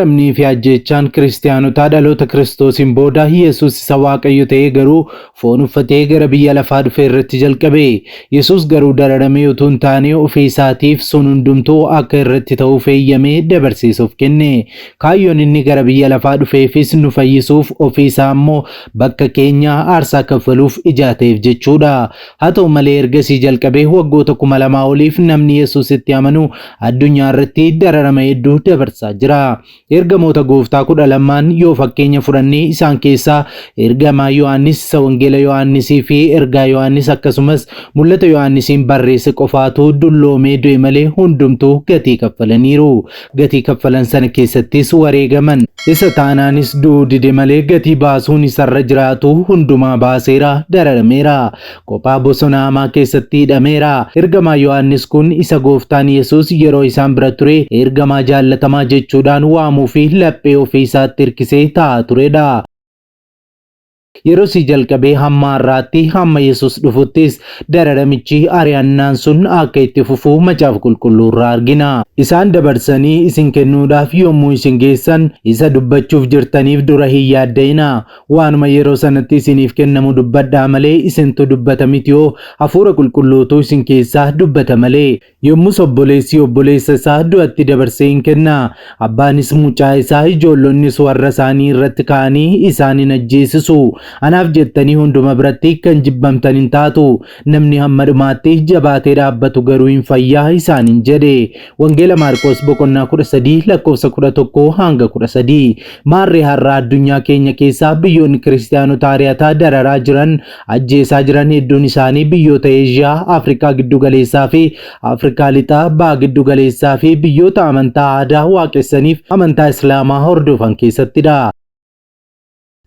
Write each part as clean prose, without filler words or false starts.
Dararamnii fi ajjechaan kiristaanotaa dhaloota Kiristoosiin booda Yesuus isa Waaqayyo ta'ee garuu foon uffatee gara biyya lafaa dhufe irratti jalqabe. Yesuus garuu dararamee utuu hin taane ofii isaatiif sun hundumtuu akka irratti ta'uuf eeyyamee dabarseef kenne. Kaayyoon inni gara biyya lafaa dhufeefis nu fayyisuuf ofii isaa immoo bakka keenya aarsaa kaffaluuf ijaateef jechuudha. Haa ta'u malee ergasii jalqabee waggoota 2000 oliif namni Yesuusitti amanu addunyaa irratti dararama hedduu dabarsaa jira. Ergamoota Gooftaa 12 yoo fakkeenya fudhannee isaan keessaa ergamaa Yohaannis isa wangeela Yohaannisii fi ergaa Yohaannis akkasumas mul'ata Yohaannisiin barreesse qofaatu dulloomee du'e malee hundumtuu gatii kaffalaniiru. Gatii kaffalan sana keessattis wareegaman. Isa taanaanis du'uu dide malee gatii baasuun isarra jiraatu hundumaa baaseera, dararameera. Kophaa bosona hamaa keessatti hidhameera. Ergamaa Yohaannis kun isa Gooftaan Yesuus yeroo isaan bira ture ergamaa jaallatamaa jechuudhaan waamuu fi laphee ofii isaatti hirkisee taa'aa turedha. Yeroo si jalqabee hamma har'aatti hamma Yesuus dhufuttis dararamichi ari'annaan sun akka itti fufuu macaafa qulqulluu irraa argina. Isaan dabarsanii isin kennuudhaaf yommuu isin geessan isa dubbachuuf jirtaniif dura hin yaadda'inaa. Waanuma yeroo sanatti isiniif kennamu dubbadhaa malee isintu dubbata miti yoo hafuura qulqulluutu isin keessaa dubbata malee. Yommus obboleessi obboleessa isaa du'atti dabarsee hin kennaa. Abbaanis mucaa isaa, ijoollonnis warra isaanii irratti ka'anii isaan hin ajjeesisu. Anaaf jettanii hunduma biratti kan jibbamtan hin taatu. Namni hamma dhumaatti jabaatee dhaabbatu garuu hin fayyaa isaaniin jedhe. Wangeela Maarqos boqonnaa 13 lakkoofsa 11 hanga 13. Maarree har'a addunyaa keenya keessaa biyyoonni kiristaanota ari'ataa dararaa jiran, ajjeesaa jiran hedduun isaanii biyyoota Eeshiyaa, Afrikaa giddu galeessaa fi Afrikaa lixaa, baha giddu galeessaa fi biyyoota amantaa aadaa waaqessaniif amantaa Islaamaa hordofan keessattidha.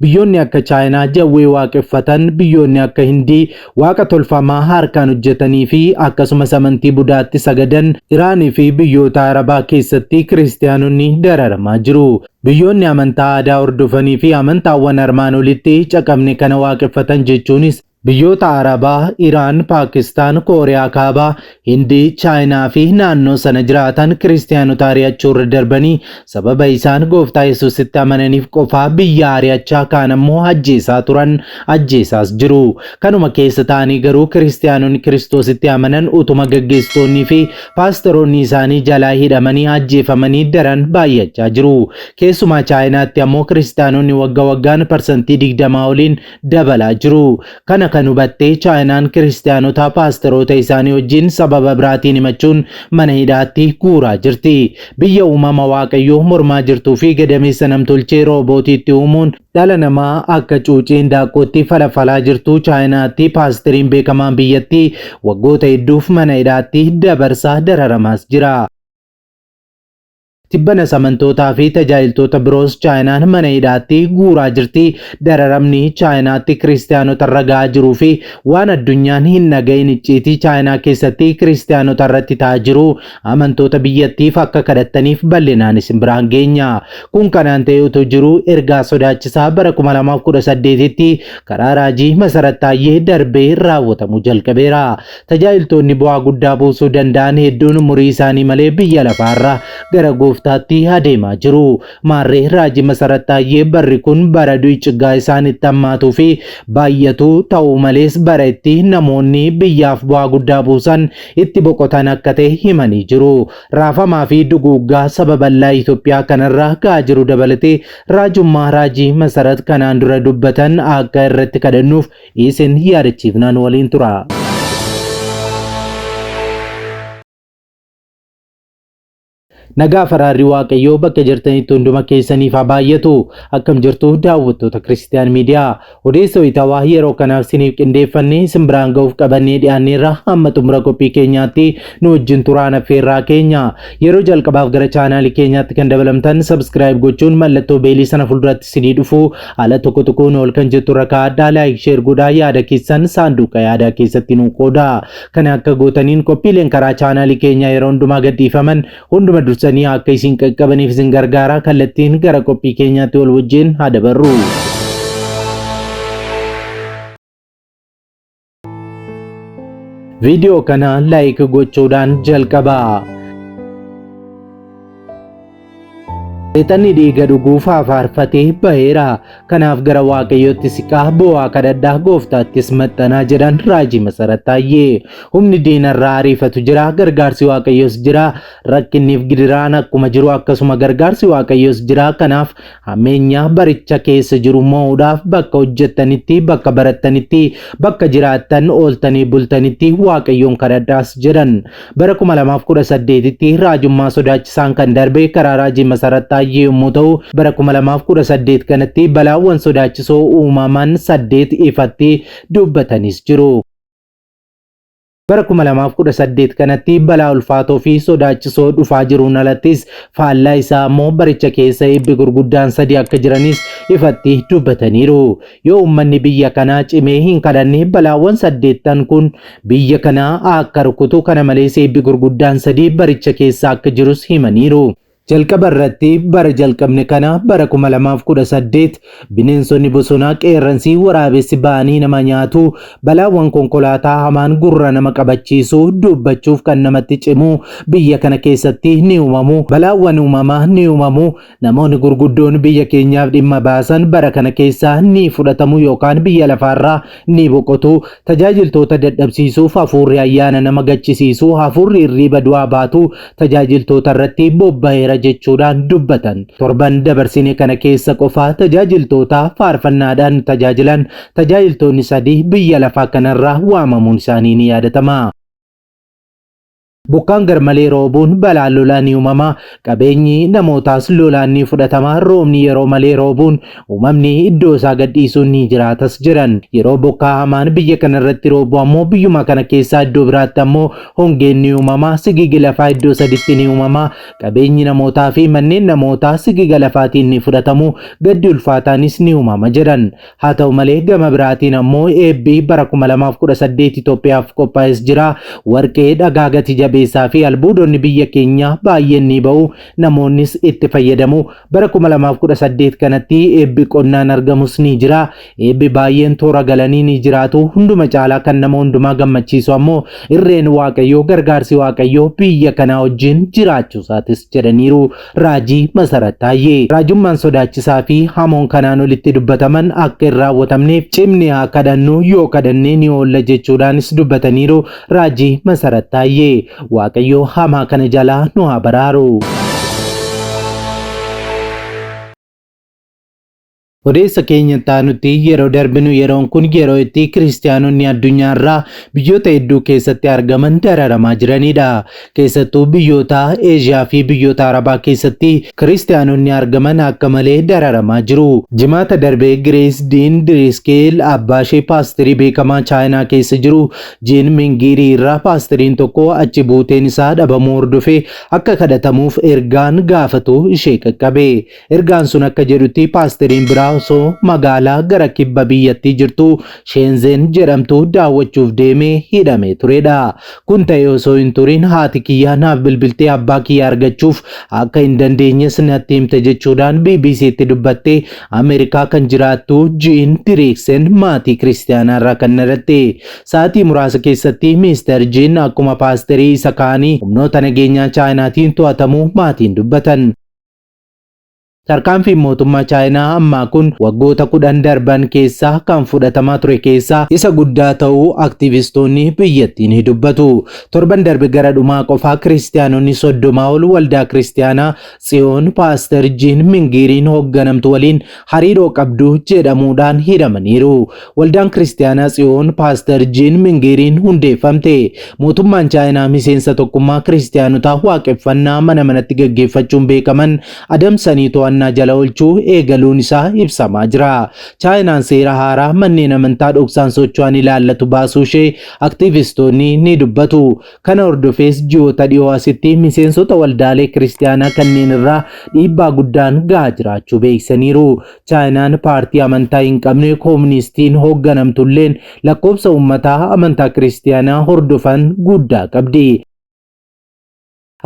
Biyyoonni akka Chaayinaa jawwee waaqeffatan, biyyoonni akka Hindii waaqa tolfamaa harkaan hojjetanii fi akkasumas amantii Budaatti sagadan, Iraanii fi biyyoota Arabaa keessatti kiristaanonni dararamaa jiru. Biyyoonni amantaa aadaa hordofanii fi amantaawwan armaan olitti caqabne kana waaqeffatan jechuunis biyyoota Arabaa, Iraan, Paakistaan, Kooriyaa Kaabaa, Hindii, Chaayinaa fi naannoo sana jiraatan kiristaanota ari'achuu irra darbanii sababa isaan Gooftaa Yesuusitti amananiif qofaa biyya ari'achaa kaan ammoo ajjeesaa turan, ajjeesaas jiru. Kanuma keessa ta'anii garuu kiristaanonni Kiristoositti amanan utuma gaggeessitoonnii fi paastoroonni isaanii jalaa hidhamanii ajjeefamanii daran baay'achaa jiru. Keessumaa Chaayinaatti ammoo kiristaanonni waggaa waggaan parsantii 20 oliin dabalaa jiru. Kana kan hubattee Chaayinaan kiristaanota paastoroota isaanii wajjin sababa biraatiin himachuun mana hidhaatti guuraa jirti. Biyya uumama Waaqayyoo mormaa jirtuu fi gadameessa namtolchee roobootiitti uumuun dhala namaa akka cuucii hindaaqqootti falfalaa jirtu Chaayinaatti paastiriin beekamaan biyyattii waggoota hedduuf mana hidhaatti dabarsaa dararamaas jira. Tibbana amantootaa fi tajaajiltoota biroos Chaayinaan mana hidhaatti guuraa jirti. Dararamni Chaayinaatti kiristaanota irra gahaa jiruu fi waan addunyaan hin dhagahin icciitii Chaayinaa keessatti kiristaanota irratti ta'aa jiru amantoota biyyattiif akka kadhattaniif bal'inaan isin biraan geenya. Kun kanaan ta'ee utuu jiru ergaa sodaachisaa bara 2018tti karaa raajii Masarat Taayyee darbee raawwatamuu jalqabeera. Tajaajiltoonni bu'aa guddaa buusuu danda'an hedduun umurii isaanii malee biyya lafaarra gara Gooftaatti adeemaa jiru. Maarree raajii Masarat Taayyee barri kun bara du'i ciggaa isaanitti hammaatuu fi baay'atu ta'uu malees bara itti namoonni biyyaaf bu'aa guddaa buusan itti boqotan akka ta'e himanii jiru. Raafamaa fi duguuggaa saba bal'aa Itoophiyaa kanarra gahaa jiru dabalatee raajummaa raajii Masarat kanaan dura dubbatan akka irratti kadhannuuf isin yaadachiifnaan waliin tura. Nagaa faraarri Waaqayyoo bakka jirtanitti hunduma keessaniif haa baay'atu. Akkam jirtu daawwattoota Kiristiyaan Miidiyaa. Odeessa wayitaawaa yeroo kanaaf isiniif qindeeffannee isin biraan ga'uuf qabannee dhiyaanneerra hamma xumura qophii keenyaatti nu wajjin turaan affeerraa keenya. Yeroo jalqabaaf gara chaanaalii keenyaatti kan dabalamtan subscribe gochuun mallattoo beelii sana fuulduratti isinii dhufu haala tokko tokkoon ol kan jettu rakkaa addaa like share godhaa yaada keessan saanduqa yaadaa keessatti nu qooda. Kana akka gootaniin qophiileen karaa chaanaalii keenyaa yeroo hundumaa gadhiifaman hunduma dursa akka isin qaqqabaniif isin gargaara. Kallattiin gara qophii keenyaatti wal wajjin haa dabarru. Viidiyoo kana like gochuudhaan jalqabaa. Seexanni dhiiga dhuguu faarfatee baheera. Kanaaf gara Waaqayyootti siqaa bu'aa kadhadhaa Gooftaattis maxxanaa jedhan raajii Masarat Taayyee. Humni diinarraa ariifatu jira, gargaarsi Waaqayyoos jira. Rakkinniif gidiraan akkuma jiru akkasuma gargaarsi Waaqayyoos jira. Kanaaf hammeenya baricha keessa jiru mo'uudhaaf bakka hojjettanitti, bakka barattanitti, bakka jiraattan ooltanii bultanitti Waaqayyoon kadhadhaas jedhan. Bara 2018tti raajummaa sodaachisaan kan darbe karaa raajii Masarat Taayyee yommuu ta'u, bara 2018 kanatti balaawwan sodaachisoo uumaman 8 ifatti dubbatanis jiru. Bara 2018 kanatti balaa ulfaatoo fi sodaachisoo dhufaa jiruun alattis faallaa isaa immoo baricha keessa eebbi gurguddaan 3 akka jiranis ifatti dubbataniiru. Yoo uummanni biyya kanaa cimee hin kadhanne balaawwan 8 kun biyya kanaa akka rukutu, kana malees eebbi gurguddaan 3 baricha keessa akka jirus himaniiru. Jalqaba irratti bara jalqabne kana bara 2018 bineensonni bosonaa qeerransi waraabessi ba'anii nama nyaatu, balaawwan konkolaataa hamaan gurra nama qabachiisu, dubbachuuf kan namatti cimu biyya kana keessatti ni uumamu. Balaawwan uumamaa ni uumamu. Namoonni gurguddoon biyya keenyaaf dhimma baasan bara kana keessa ni fudhatamu yookaan biyya lafaarraa ni boqotu. Tajaajiltoota dadhabsiisuuf hafuurri ayyaana nama gachisiisu, hafuurri irriiba du'aa baatu tajaajiltoota irratti bobba'eera jechuudhaan dubbatan. Torban dabarsine kana keessa qofaa tajaajiltoota faarfannaadhaan tajaajilan tajaajiltoonni 3 biyya lafaa kanarraa waamamuun isaanii ni yaadatama. Bokkaan garmalee roobuun balaan lolaa ni uumama. Qabeenyi namootaas lolaan ni fudhatama. Roobni yeroo malee roobuun uumamni iddoo isaa gadhiisuun ni jiraatas jiran. Yeroo bokkaa hamaan biyya kana irratti roobu ammoo biyyuma kana keessaa iddoo biraatti ammoo hongeen ni uumama. Sigigi lafaa iddoo 3tti ni uumama. Qabeenyi namootaa fi manneen namootaa sigiga lafaatiin ni fudhatamu. Gaddi ulfaataanis ni uumama jedhan. Haa ta'u malee gama biraatiin ammoo eebbi bara 2018 Itoophiyaaf qophaa'es jira. Warqee, dhagaa gatii jabeessaa fi albuudonni biyya keenya baay'een ni ba'u, namoonnis itti fayyadamu. Bara 2018 kanatti eebbi qonnaan argamus ni jira. Eebbi baay'een toora galanii ni jiraatu. Hunduma caalaa kan nama hundumaa gammachiisu ammoo irreen Waaqayyoo, gargaarsi Waaqayyoo biyya kanaa wajjin jiraachuu isaatis jedhaniiru raajii Masarat Taayyee. Raajummaan sodaachisaa fi hamoon kanaan olitti dubbataman akka hin raawwatamneef cimnee haa kadhannu, yoo kadhannee ni oolla jechuudhaanis dubbataniiru raajii Masarat Taayyee. Waaqayyo hamaa kana jalaa nu haa baraaru. Odeessa keenya taanutti yeroo darbinu yeroon kun yeroo itti kiristaanonni addunyaarraa biyyoota hedduu keessatti argaman dararamaa jiranidha. Keessattuu biyyoota Eeshiyaa fi biyyoota Arabaa keessatti kiristaanonni argaman akka malee dararamaa jiru. Jimaata darbee Girees Diin Diriskeel abbaa ishee paasterii beekamaa Chaayinaa keessa jiru Jiin Mingirii irraa paasteriin tokko achi buuteen isaa dhabamuu hordofee akka kadhatamuuf ergaan gaafatu ishee qaqqabe. Ergaan sun akka jedhutti paasteriin biraa osoo magaalaa gara kibba biyyattii jirtu Shenzhen jedhamtu daawwachuuf deemee hidhamee turedha. Kun ta'ee osoo hin turin haati kiyyaa naaf bilbiltee abbaa kiyyaa argachuuf akka hin dandeenyes natti himte jechuudhaan BBC'tti dubbattee Ameerikaa kan jiraattu Jiin Diriiksen maatii kiristaanaa irraa kan nadatte. Sa'aatii muraasa keessatti Mister Jiin akkuma paasterii isa kaanii humnoota nageenyaa Chaayinaatiin to'atamuu maatiin dubbatan. Tarkaanfiin mootummaa Chaayinaa ammaa kun waggoota 10 darban keessaa kan fudhatamaa ture keessaa isa guddaa ta'uu aktivistoonni biyyattii ni dubbatu. Torban darbe gara dhumaa qofaa kiristaanonni 30 ol waldaa kiristaanaa Tsiyoon paaster Jiin Mingiriin hoogganamtu waliin hariiroo qabdu jedhamuudhaan hidhamaniiru. Waldaan kiristaanaa Tsiyoon paaster Jiin Mingiriin hundeeffamte. Mootummaan Chaayinaa miseensa tokkummaa kiristaanotaa waaqeffannaa mana manatti gaggeeffachuun beekaman adamsanii to'annaa jala oolchuu eegaluun isaa ibsamaa jira. Chaayinaan seera haaraa manneen amantaa dhoksaan socho'an ilaallatu baasuu ishee aktivistoonni ni dubbatu. Kana hordofees ji'oota dhiyoo asitti miseensota waldaalee kiristaanaa kanneen irraa dhiibbaa guddaan gahaa jiraachuu beeksisaniiru. Chaayinaan paartii amantaa hin qabne kooministiitiin hoogganamtulleen lakkoofsa uummataa amantaa kiristaanaa hordofan guddaa qabdi.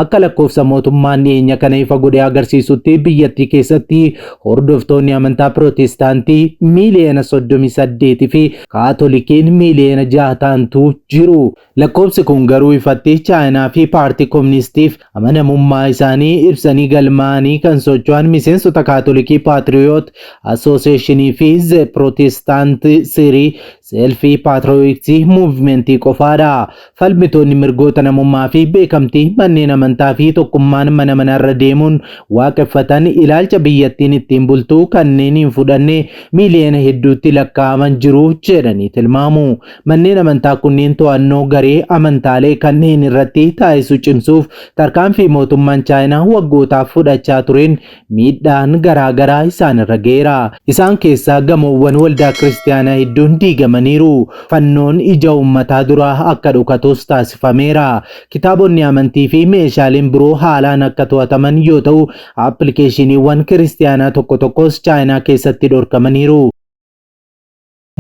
Akka lakkoofsa mootummaan dhiyeenya kana ifa godhee agarsiisutti biyyattii keessatti hordoftoonni amantaa Pirootestaantii miiliyoona 38 fi Kaatolikiin miiliyoona 6 ta'antu jiru. Lakkoofsi kun garuu ifatti Chaayinaa fi paartii Kooministiif amanamummaa isaanii ibsanii galmaa'anii kan socho'an miseensota Kaatolikii Paatriyoot Asooseeshinii fi The Protestant Serii Selfii Paatriotii Muuvimentii qofaadha. Falmitoonni mirgoota namummaa fi beekamtii manneen amantaa fi tokkummaan mana manarra deemuun waaqeffatan ilaalcha biyyattiin ittiin bultuu kanneen hin fudhanne miiliyoona hedduutti lakkaa'aman jiru jedhanii tilmaamu. Manneen amantaa kunneen to'annoo garee amantaalee kanneen irratti taasisu cimsuuf tarkaanfii mootummaan Chaayinaa waggootaaf fudhachaa tureen miidhaan garaagaraa isaanirra geera. Isaan keessaa gamoowwan waldaa kiristaanaa hedduun diigamaniiru. Fannoon ija uummataa duraa akka dhukatus taasifameera. Kitaabonni amantii fi meeshaaleen biroo haalaan akka to'ataman yoo ta'u, appilikeeshiniiwwan kiristaanaa tokko tokkos Chaayinaa keessatti dhorkamaniiru.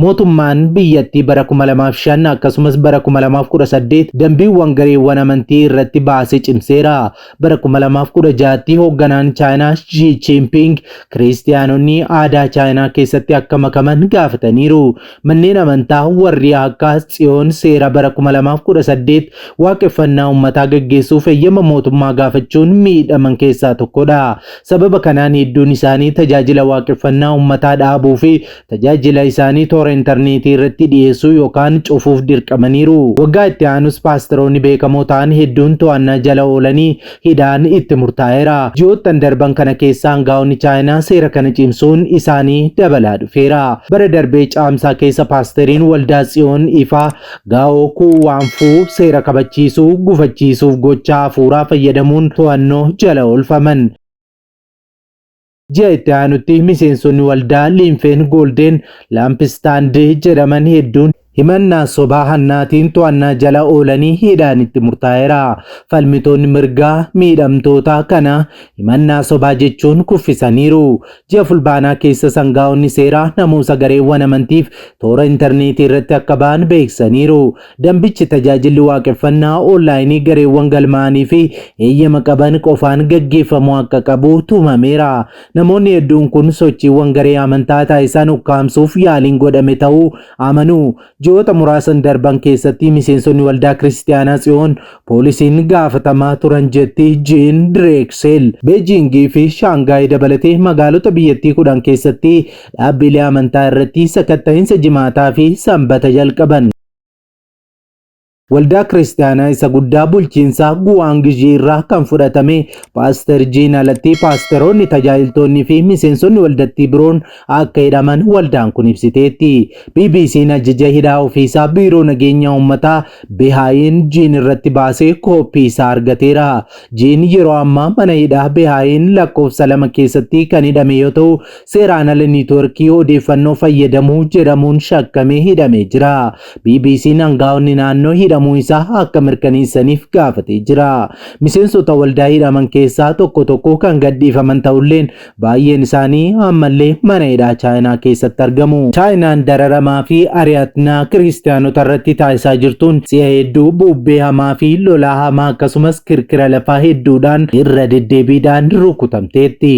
Mootummaan biyyattii bara 2005 akkasumas bara 2018 dambiiwwan gareewwan amantii irratti baasee cimseera. Bara 2016tti hoogganaan Chaayinaa Xi Jinping kiristaanonni aadaa Chaayinaa keessatti akka makaman gaafataniiru. Manneen amantaa warri akka Tsiyoon seera bara 2018 waaqeffannaa uummataa gaggeessuuf eeyyama mootummaa gaafachuun miidhaman keessaa tokkodha. Sababa kanaan hedduun isaanii tajaajila waaqeffannaa uummataa dhaabuu fi tajaajila isaanii toora intarneetii irratti dhiyeessuu yookaan cufuuf dirqamaniiru. Waggaa itti aanus paasteroonni beekamoo ta'an hedduun to'annaa jala oolanii hidhaan itti murtaa'eera. Ji'oottan darban kana keessa aangaa'onni Chaayinaa seera kana cimsuun isaanii dabalaa dhufeera. Bara darbee caamsaa keessa paasteriin waldaa Tsiyoon ifaa Gaa'oo Kuwaanfuu seera kabachiisuu gufachiisuuf gochaa hafuuraa fayyadamuun to'annoo jala oolfaman. Ji'a itti aanutti miseensonni waldaa Liinfeen Goolden Laampistaand jedhaman hedduun himannaa sobaa hannaatiin to'annaa jala oolanii hidhaan itti murtaa'eera. Falmitoonni mirgaa miidhamtoota kana himannaa sobaa jechuun kuffisaniiru. Ji'a fulbaanaa keessa aangaa'onni seeraa namoota gareewwan amantiif toora intarneetii irratti akka ba'an beeksaniiru. Dambichi tajaajilli waaqeffannaa onlaayinii gareewwan galmaa'anii fi eeyyama qaban qofaan gaggeeffamuu akka qabu tumameera. Namoonni hedduun kun sochiiwwan garee amantaa taasisan ukkaamsuuf yaaliin godhame ta'uu amanu. Ji'oota muraasan darban keessatti miseensonni waldaa kiristaanaa Tsiyoon poolisiin gaafatamaa turan jetti Jiin Direeksel Beejingii fi Shaangaay dabalatee magaalota biyyattii 10 keessatti dhaabbilee amantaa irratti sakatta'iinsa jimaataa fi sanbata jalqaban. Waldaa kiristaanaa isa guddaa bulchiinsaa Guwaangijii irraa kan fudhatame paaster Jiin alatti paasteroonni tajaajiltoonni fi miseensonni waldattii biroon akka hidhaman waldaan kun ibsiteetti. BBC'n ajaja hidhaa ofiisaa biiroo nageenya uummataa Behaayin Jiin irratti baasee kooppii isaa argateera. Jiin yeroo ammaa mana hidhaa Behaayin lakkoofsa 2 keessatti kan hidhame yoo ta'u, seeraan ala niitwoorkii odeeffannoo fayyadamuu jedhamuun shakkamee hidhamee jira. BBC'n aangaa'onni naannoo hidhamuu isaa akka mirkaneessaniif gaafatee jira. Miseensota waldaa hidhaman keessaa tokko kan gadhiifaman ta'ulleen baay'een isaanii ammallee mana hidhaa Chaayinaa keessatti argamu. Chaayinaan dararamaa fi ari'annaa kiristaanota irratti taasisaa jirtuun si'a hedduu bubbee hamaa fi lolaa hamaa akkasumas kirkira lafaa hedduudhaan irra deddeebiidhaan rukutamteetti.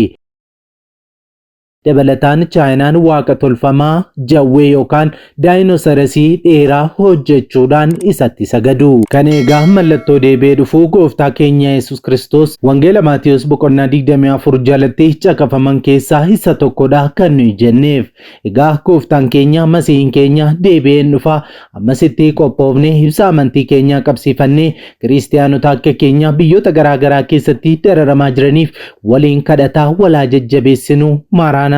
Dabalataan Chaayinaan waaqa tolfamaa jawwee yookaan daayinoosarasii dheeraa hojjechuudhaan isatti sagadu. Kan eegaa mallattoo deebi'ee dhufuu gooftaa keenya Yesuus Kiristoos Wangeela Maatiyos boqonnaa 24 jalatti caqafaman keessaa isa tokkodha kan nuyi jenneef. Egaa gooftaan keenya masiihin keenya deebi'een dhufa ammasitti qophoofne ibsa amantii keenya qabsiifannee kiristaanota akka keenya biyyoota garaagaraa keessatti dararamaa jiraniif waliin kadhataa walaa jajjabeessinu maaraan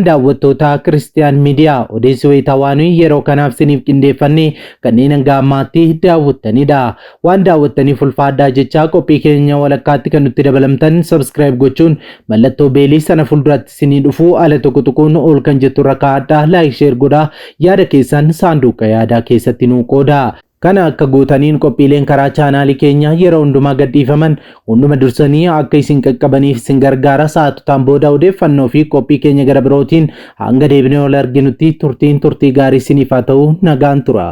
daawwattoota Kiristiyaan Miidiyaa odeessii wayitaawanii yeroo kanaaf siniif qindeeffannee kanneen hanga ammaatti daawwattanidha. Waan daawwattaniif ulfaadhaa jechaa qophii keenya walakkaatti kan nutti dabalamtan subscribe gochuun mallattoo beelii sana fuulduratti sinii dhufuu ala tokko tuquun ol kan jettu rakkaadhaa like share godhaa yaada keessan saanduqa yaadaa keessatti nuu qoodaa. Kana akka gootaniin qophiileen karaa chaanaalii keenya yeroo hundumaa gadhiifaman hunduma dursanii akka isin qaqqabaniif isin gargaara. Sa'aatutaan booda odeeffannoo fi qophii keenya gara birootiin hanga deebinee ol arginutti turtii gaarii isiniif haa ta'u nagaan tura.